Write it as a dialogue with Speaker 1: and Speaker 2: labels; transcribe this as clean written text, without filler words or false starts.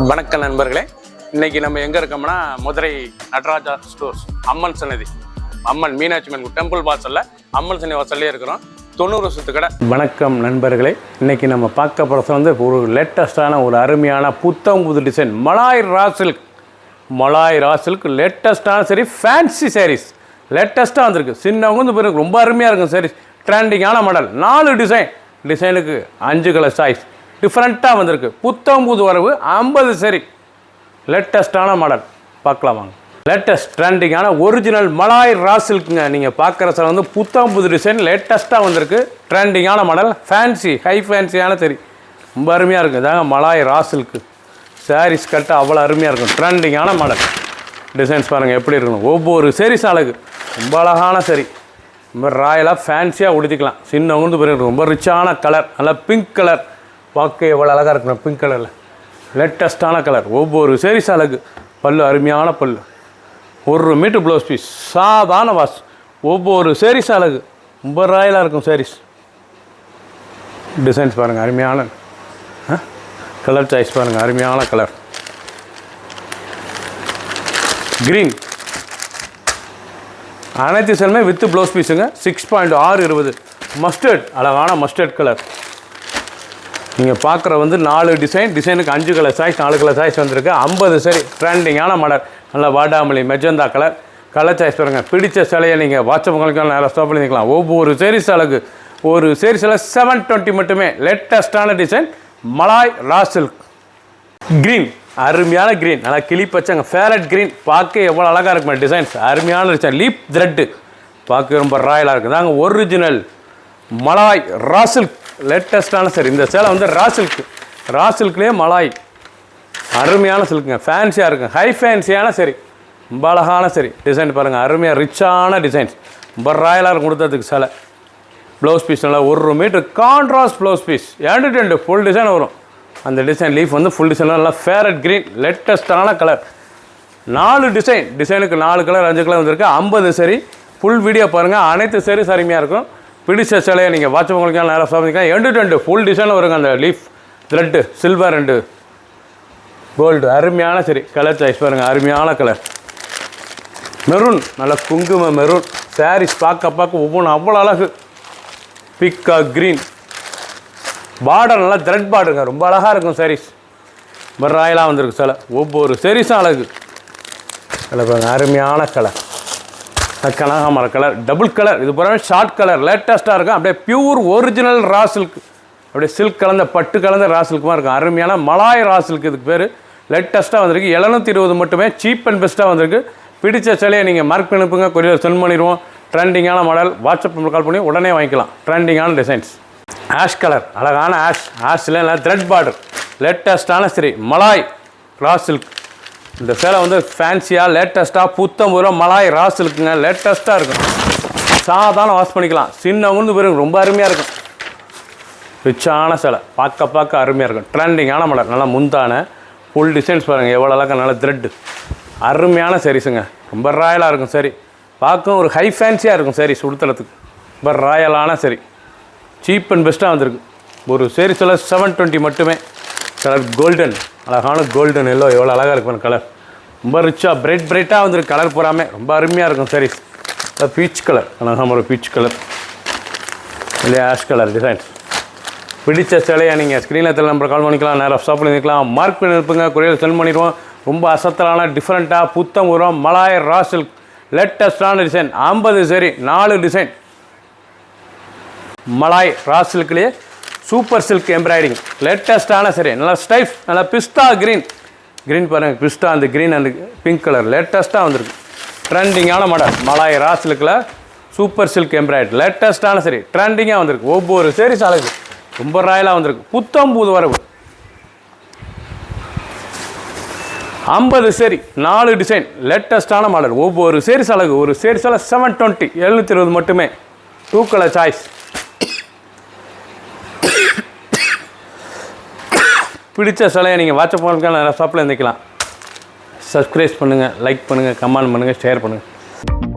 Speaker 1: வணக்கம் நண்பர்களே, இன்னைக்கு நம்ம எங்கே இருக்கோம்னா மதுரை நடராஜா ஸ்டோர்ஸ் அம்மன் சன்னதி, அம்மன் மீனாட்சி அம்மன் டெம்பிள் வாசலில் அம்மன் சன்னதி வாசல்லே இருக்கிறோம். 90 வருஷத்து கடை. வணக்கம் நண்பர்களே, இன்னைக்கு நம்ம பார்க்க போகிறது வந்து ஒரு லேட்டஸ்டான ஒரு அருமையான புத்தம் புது டிசைன் மலாய் ரா சில்க் லேட்டஸ்டான சரி ஃபேன்சி சாரீஸ் லேட்டஸ்ட்டாக வந்திருக்கு. சின்னவங்க வந்து பிறகு ரொம்ப அருமையாக இருக்கும் சாரீஸ். ட்ரெண்டிங்கான மாடல் 4 டிசைனுக்கு 5 கலர் சாய்ஸ் டிஃப்ரெண்ட்டாக வந்திருக்கு. புத்தம் புது வரவு 50 சரி லேட்டஸ்டான மாடல் பார்க்கலாம் வாங்க. லேட்டஸ்ட் ட்ரெண்டிங்கான ஒரிஜினல் மலாய் ரா சில்க்குங்க. நீங்கள் பார்க்குற சார் வந்து புத்தம் புது டிசைன் லேட்டஸ்ட்டாக வந்திருக்கு. ட்ரெண்டிங்கான மாடல் ஃபேன்சி ஹை ஃபேன்சியான சரி ரொம்ப அருமையாக இருக்குது. இதாங்க மலாய் ரா சில்க்கு சாரீஸ் கட்ட அவ்வளோ அருமையாக இருக்கும். ட்ரெண்டிங்கான மாடல் டிசைன்ஸ் பாருங்கள் எப்படி இருக்கணும். ஒவ்வொரு சாரீஸ் அழகு ரொம்ப அழகான சரி ரொம்ப ராயலாக ஃபேன்சியாக உடுத்திக்கலாம். சின்ன உந்து பிறகு ரொம்ப ரிச்சான கலர், நல்லா பிங்க் கலர் பார்க்க எவ்வளோ அழகாக இருக்கணும். பிங்க் கலரில் லேட்டஸ்ட்டான கலர். ஒவ்வொரு சாரீஸ் அழகு. பல்லு அருமையான பல்லு. 1 மீட்டர் ப்ளவுஸ் பீஸ் சாதாரண வாஷ். ஒவ்வொரு சாரீஸ் அழகு ரொம்ப ராயலாக இருக்கும். சாரீஸ் டிசைன்ஸ் பாருங்கள் அருமையான கலர் சாய்ஸ் பாருங்கள் அருமையான கலர். க்ரீன் அனைத்து செல்மே வித் ப்ளவுஸ் பீஸுங்க. 6.620 மஸ்டர்ட் அழகான மஸ்டர்ட் கலர். நீங்கள் பார்க்குற வந்து 4 டிசைனுக்கு 5 கலர் சாய்ஸ் 4 கலர் சாய்ஸ் வந்திருக்கு. 50 சரி ட்ரெண்டிங்கான மாடல். நல்லா வாடாமல்லி மெஜந்தா கலர் சாய்ஸ் பாருங்கள். பிடிச்ச சிலையை நீங்கள் வாட்ஸ்அப் நேரம் ஸ்டாப் பண்ணிக்கலாம். ஒவ்வொரு சேரீஸ் அழகு. ஒரு சேரீஸில் 720 மட்டுமே. லேட்டஸ்டான டிசைன் மலாய் ரா சில்க். க்ரீன் அருமையான க்ரீன், நல்லா கிளி பச்சைங்க ஃபேரட் க்ரீன். பார்க்க எவ்வளோ அழகாக இருக்குமே டிசைன்ஸ். அருமையான டிசைன். லீப் த்ரெட்டு பார்க்க ரொம்ப ராயலாக இருக்குது. தாங்க ஒரிஜினல் மலாய் ரா சில்க் லேட்டஸ்டான சரி. இந்த சேலை வந்து ரா சில்க்லேயே மலாய் அருமையான சில்க்குங்க. ஃபேன்சியாக இருக்குங்க. ஹை ஃபேன்சியான சரி ரொம்ப அழகான சரி. டிசைன் பாருங்கள் அருமையாக ரிச்சான டிசைன்ஸ் ரொம்ப ராயலாக இருக்கும். கொடுத்ததுக்கு சேலை ப்ளவுஸ் பீஸ் நல்லா 1 metre contrast blouse piece. 2 full design வரும். அந்த டிசைன் லீஃப் வந்து ஃபுல் டிசைன் நல்லா ஃபேரட் க்ரீன் லேட்டஸ்டான கலர். 4 டிசைனுக்கு 4 கலர் 5 கலர் வந்திருக்கு. 50 சரி. ஃபுல் வீடியோ பாருங்கள். அனைத்து சரி அருமையாக இருக்கும். பிடிச்ச சிலையை நீங்கள் வாட்ஸ்அப் நேரம் சாப்பிட்டுக்கலாம். 2 ஃபுல் டிசைன் வருங்க. அந்த leaf thread silver and gold அருமையான சரி கலர் சாய்ஸ் பாருங்கள் அருமையான கலர். மெரூன் நல்ல குங்கும மெரூன் சாரீஸ் பார்க்க ஒவ்வொன்றும் அவ்வளோ அழகு. பிக்கா க்ரீன் பார்டர் நல்லா த்ரெட் பார்டருங்க ரொம்ப அழகாக இருக்கும். சாரீஸ் ரொம்ப ராயலாக வந்திருக்கு சிலை. ஒவ்வொரு சாரீஸும் அழகு. அதில் பாருங்கள் அருமையான கலர். கனகாமர கலர் டபுள் கலர். இது போகிற ஷார்ட் கலர் லேட்டஸ்ட்டாக இருக்கும். அப்படியே பியூர் ஒரிஜினல் ரா சில்க். அப்படியே சில்க் கலந்த பட்டு கலந்த ரா சில்க்குமாக இருக்கும். அருமையான மலாய் ரா சில்க். இதுக்கு பேர் லேட்டஸ்ட்டாக வந்திருக்கு. 720 மட்டுமே. சீப் அண்ட் பெஸ்ட்டாக வந்திருக்கு. பிடிச்ச சிலையை நீங்கள் மார்க் பண்ணி அனுப்புங்க. கொரியர் சென்ட் பண்ணிடுவோம். ட்ரெண்டிங்கான மாடல். வாட்ஸ்அப் நம்பர் கால் பண்ணி உடனே வாங்கிக்கலாம். ட்ரெண்டிங்கான டிசைன்ஸ். ஆஷ் கலர் அழகான ஆஷில் நல்லா த்ரெட் பார்டர் லேட்டஸ்ட்டான சரி மலாய் ரா சில்க். இந்த சேலை வந்து ஃபேன்சியாக லேட்டஸ்ட்டாக புத்தம் பூரா மலாய் ரா சில்க்குங்க. லேட்டஸ்ட்டாக இருக்கும். சாதாரண வாஷ் பண்ணிக்கலாம். சின்னவங்க பிறகு ரொம்ப அருமையாக இருக்கும். ரிச்சான சேலை பார்க்க அருமையாக இருக்கும். ட்ரெண்டிங்கான மாடல். நல்லா முந்தான ஃபுல் டிசைன்ஸ் பாருங்கள் எவ்வளோ அழகாக நல்லா த்ரெட்டு அருமையான சாரீஸுங்க. ரொம்ப ராயலாக இருக்கும். சரி பார்க்கும் ஒரு ஹை ஃபேன்சியாக இருக்கும். சாரீஸ் உடுத்தலத்துக்கு ரொம்ப ராயலான சரி சீப் அண்ட் பெஸ்ட்டாக வந்திருக்கு. ஒரு சாரீஸில் 720 மட்டுமே. கலர் கோல்டன் அழகான கோல்டன் எல்லோ எவ்வளோ அழகாக இருக்கும் கலர். ரொம்ப ரிச்சாக பிரைட்டாக வந்துருக்கு. கலர் போகாமல் ரொம்ப அருமையாக இருக்கும். சாரீஸ் பீச் கலர் அழகாக ஒரு பீச் கலர் இல்லையா ஆஷ் கலர் டிசைன்ஸ். பிடிச்ச சிலையை நீங்கள் ஸ்க்ரீனில் நம்பர் கால் பண்ணிக்கலாம். நேரம் ஸ்டாப் பண்ணிக்கலாம். மார்க் பண்ணி இருப்பீங்க. கொரியர் சென்ட் பண்ணிடுவோம். ரொம்ப அசத்தலான டிஃப்ரெண்ட்டாக புத்தம் உரம் மலாய் ரா சில்க் லேட்டஸ்டான டிசைன். 50 சரி 4 டிசைன் மலாய் ரா சில்க்லேயே சூப்பர் சில்க் எம்ப்ராய்டிங் லேட்டஸ்ட்டான சரி நல்லா ஸ்டைஃப் நல்லா பிஸ்தா க்ரீன் பாருங்கள். பிஸ்தா அந்த க்ரீன் அண்ட் பிங்க் கலர் லேட்டஸ்ட்டாக வந்திருக்கு. ட்ரெண்டிங்கான மாடல் மலாய் ரா சில்கில் சூப்பர் சில்க் எம்ப்ராய்டரி லேட்டஸ்ட்டான சரி ட்ரெண்டிங்காக வந்திருக்கு. ஒவ்வொரு சாரீஸ் அழகு ரொம்ப ராயலாக வந்திருக்கு. புத்தம் புது வரவு 50 சரி 4 டிசைன் லேட்டஸ்ட்டான மாடல். ஒவ்வொரு சாரீஸ் அழகு. ஒரு சாரீஸால் 720 720 மட்டுமே. 2 கலர் சாய்ஸ். பிடிச்ச சிலையை நீங்கள் வாட்ஸ்அப் பண்ணுங்கள். ஷாப்பில் இருந்துக்கலாம். சப்ஸ்கிரைப் பண்ணுங்கள், லைக் பண்ணுங்கள், கமெண்ட் பண்ணுங்கள், ஷேர் பண்ணுங்கள்.